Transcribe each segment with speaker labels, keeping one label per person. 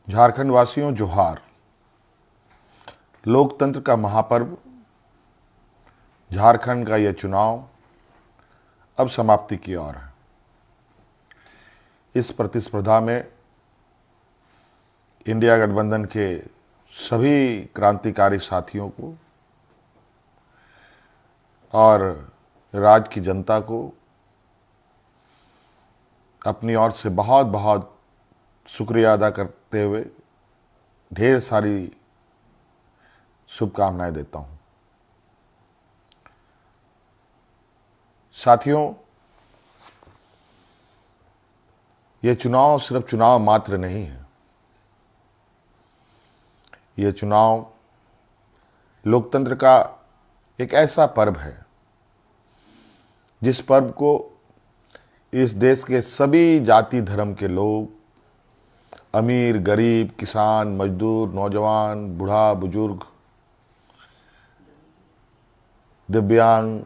Speaker 1: झारखंड वासियों जोहार। लोकतंत्र का महापर्व झारखंड का यह चुनाव अब समाप्ति की ओर है। इस प्रतिस्पर्धा में इंडिया गठबंधन के सभी क्रांतिकारी साथियों को और राज्य की जनता को अपनी ओर से बहुत बहुत शुक्रिया अदा करते हुए ढेर सारी शुभकामनाएं देता हूं। साथियों, ये चुनाव सिर्फ चुनाव मात्र नहीं है। ये चुनाव लोकतंत्र का एक ऐसा पर्व है जिस पर्व को इस देश के सभी जाति धर्म के लोग, अमीर गरीब, किसान मजदूर, नौजवान, बूढ़ा बुजुर्ग, दिव्यांग,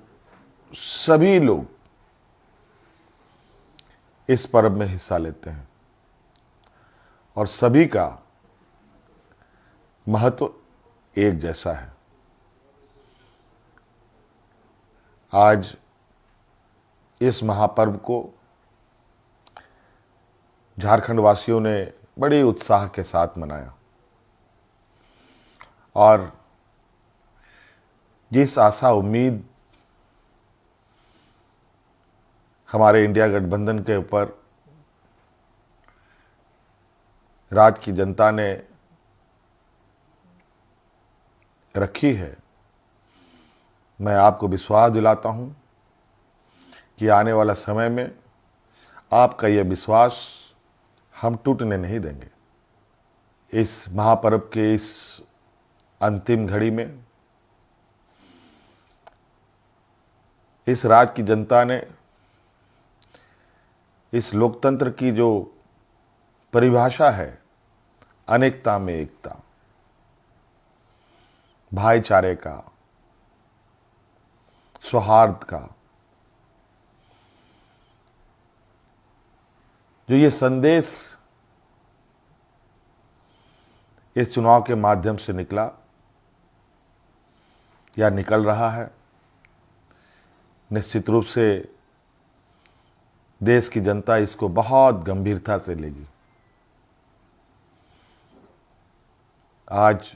Speaker 1: सभी लोग इस पर्व में हिस्सा लेते हैं और सभी का महत्व एक जैसा है। आज इस महापर्व को झारखंड वासियों ने बड़े उत्साह के साथ मनाया और जिस आशा उम्मीद हमारे इंडिया गठबंधन के ऊपर राज्य की जनता ने रखी है, मैं आपको विश्वास दिलाता हूं कि आने वाला समय में आपका यह विश्वास हम टूटने नहीं देंगे। इस महापर्व के इस अंतिम घड़ी में इस राज्य की जनता ने इस लोकतंत्र की जो परिभाषा है, अनेकता में एकता, भाईचारे का, सौहार्द का, जो ये संदेश इस चुनाव के माध्यम से निकला या निकल रहा है, निश्चित रूप से देश की जनता इसको बहुत गंभीरता से लेगी। आज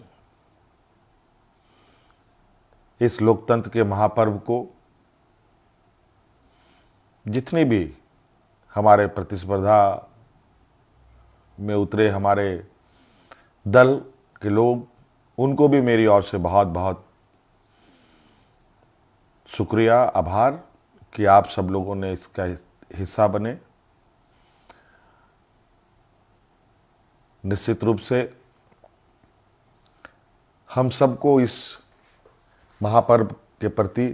Speaker 1: इस लोकतंत्र के महापर्व को जितनी भी हमारे प्रतिस्पर्धा में उतरे हमारे दल के लोग, उनको भी मेरी ओर से बहुत बहुत शुक्रिया, आभार कि आप सब लोगों ने इसका हिस्सा बने। निश्चित रूप से हम सबको इस महापर्व के प्रति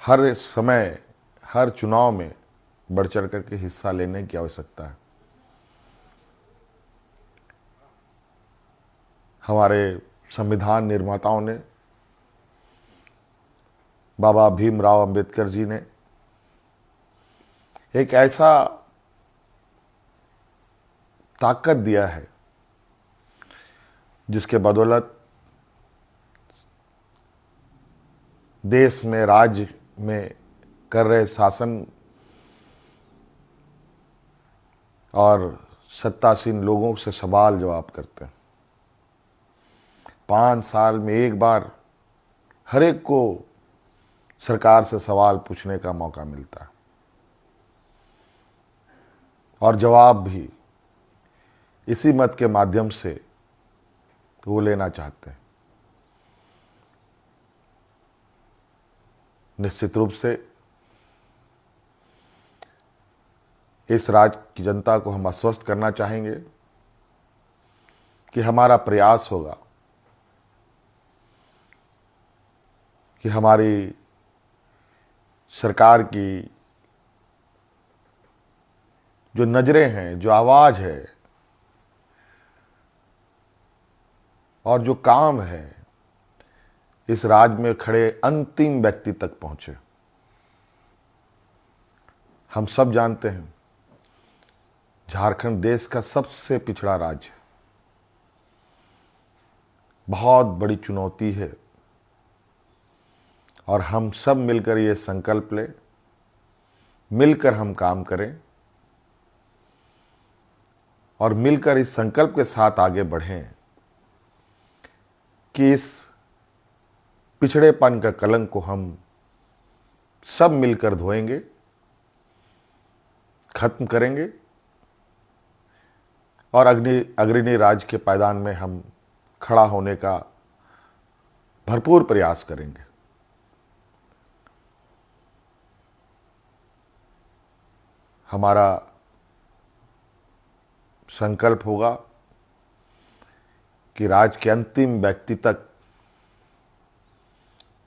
Speaker 1: हर समय, हर चुनाव में बढ़ चढ़ करके हिस्सा लेने की आवश्यकता है। हमारे संविधान निर्माताओं ने, बाबा भीमराव अंबेडकर जी ने एक ऐसा ताकत दिया है जिसके बदौलत देश में, राज्य में कर रहे शासन और सत्तासीन लोगों से सवाल जवाब करते हैं। 5 साल में एक बार हर एक को सरकार से सवाल पूछने का मौका मिलता है और जवाब भी इसी मत के माध्यम से वो लेना चाहते हैं। निश्चित रूप से इस राज्य की जनता को हम आश्वस्त करना चाहेंगे कि हमारा प्रयास होगा कि हमारी सरकार की जो नजरें हैं, जो आवाज है और जो काम है, इस राज्य में खड़े अंतिम व्यक्ति तक पहुंचे। हम सब जानते हैं झारखंड देश का सबसे पिछड़ा राज्य है। बहुत बड़ी चुनौती है और हम सब मिलकर ये संकल्प लें, मिलकर हम काम करें और मिलकर इस संकल्प के साथ आगे बढ़ें कि इस पिछड़ेपन का कलंक को हम सब मिलकर धोएंगे, खत्म करेंगे और अग्रणी राज्य के पायदान में हम खड़ा होने का भरपूर प्रयास करेंगे। हमारा संकल्प होगा कि राज्य के अंतिम व्यक्ति तक,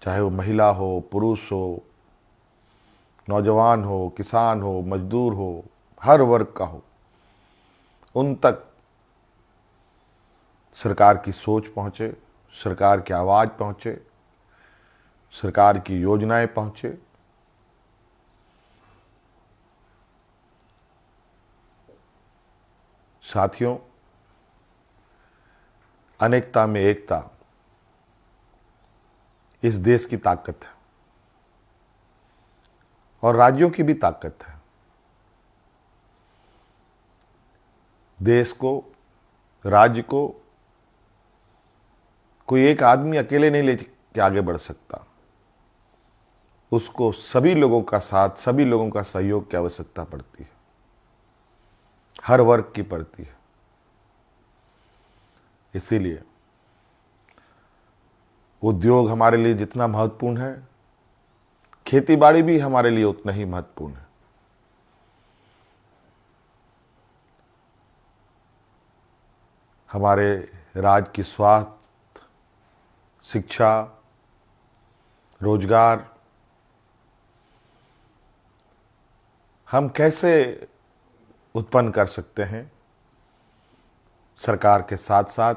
Speaker 1: चाहे वो महिला हो, पुरुष हो, नौजवान हो, किसान हो, मजदूर हो, हर वर्ग का हो, उन तक सरकार की सोच पहुंचे, सरकार की आवाज़ पहुंचे, सरकार की योजनाएं पहुंचे। साथियों, अनेकता में एकता इस देश की ताकत है और राज्यों की भी ताकत है। देश को, राज्य को कोई एक आदमी अकेले नहीं लेके आगे बढ़ सकता। उसको सभी लोगों का साथ, सभी लोगों का सहयोग की आवश्यकता पड़ती है, हर वर्ग की पड़ती है। इसीलिए उद्योग हमारे लिए जितना महत्वपूर्ण है, खेतीबाड़ी भी हमारे लिए उतना ही महत्वपूर्ण है। हमारे राज्य की स्वास्थ्य, शिक्षा, रोजगार हम कैसे उत्पन्न कर सकते हैं, सरकार के साथ साथ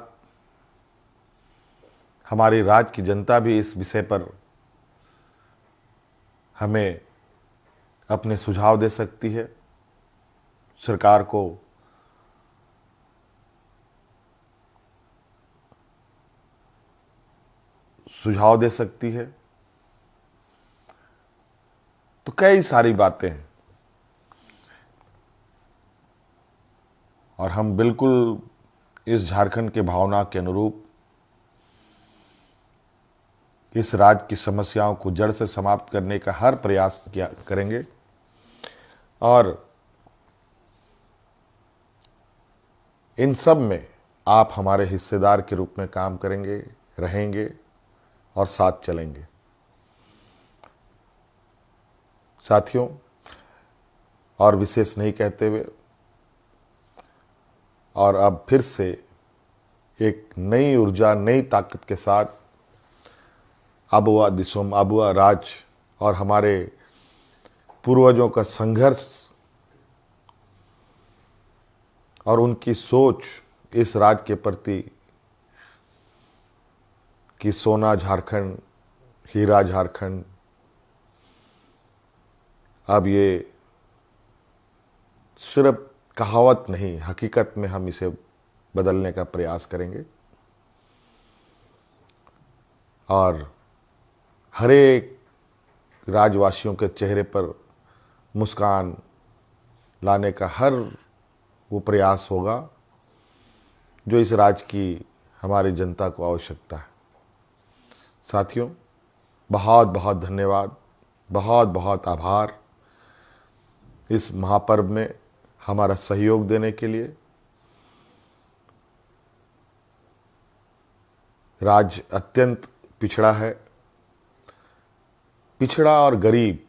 Speaker 1: हमारी राज्य की जनता भी इस विषय पर हमें अपने सुझाव दे सकती है, सरकार को सुझाव दे सकती है। तो कई सारी बातें हैं और हम बिल्कुल इस झारखंड के भावना के अनुरूप इस राज्य की समस्याओं को जड़ से समाप्त करने का हर प्रयास करेंगे और इन सब में आप हमारे हिस्सेदार के रूप में काम करेंगे, रहेंगे और साथ चलेंगे। साथियों, और विशेष नहीं कहते हुए और अब फिर से एक नई ऊर्जा, नई ताकत के साथ आबुआ दिसोम, आबुआ राज और हमारे पूर्वजों का संघर्ष और उनकी सोच इस राज्य के प्रति कि सोना झारखंड, हीरा झारखंड, अब ये सिर्फ कहावत नहीं, हकीकत में हम इसे बदलने का प्रयास करेंगे और हर एक राज्यवासियों के चेहरे पर मुस्कान लाने का हर वो प्रयास होगा जो इस राज्य की हमारी जनता को आवश्यकता है। साथियों, बहुत बहुत धन्यवाद, बहुत बहुत आभार इस महापर्व में हमारा सहयोग देने के लिए। राज्य अत्यंत पिछड़ा है। पिछड़ा और गरीब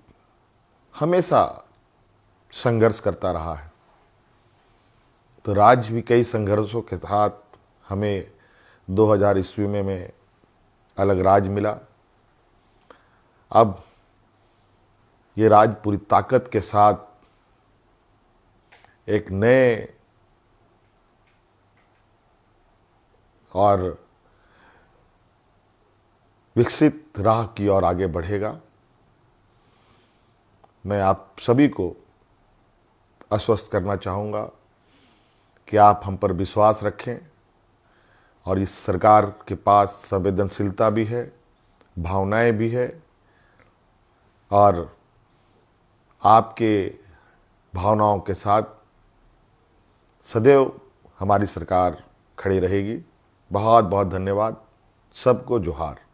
Speaker 1: हमेशा संघर्ष करता रहा है, तो राज्य भी कई संघर्षों के साथ हमें 2000 ईस्वी में अलग राज्य मिला। अब ये राज्य पूरी ताकत के साथ एक नए और विकसित राह की ओर आगे बढ़ेगा। मैं आप सभी को आश्वस्त करना चाहूँगा कि आप हम पर विश्वास रखें और इस सरकार के पास संवेदनशीलता भी है, भावनाएं भी है और आपके भावनाओं के साथ सदैव हमारी सरकार खड़ी रहेगी। बहुत बहुत धन्यवाद। सबको जोहार।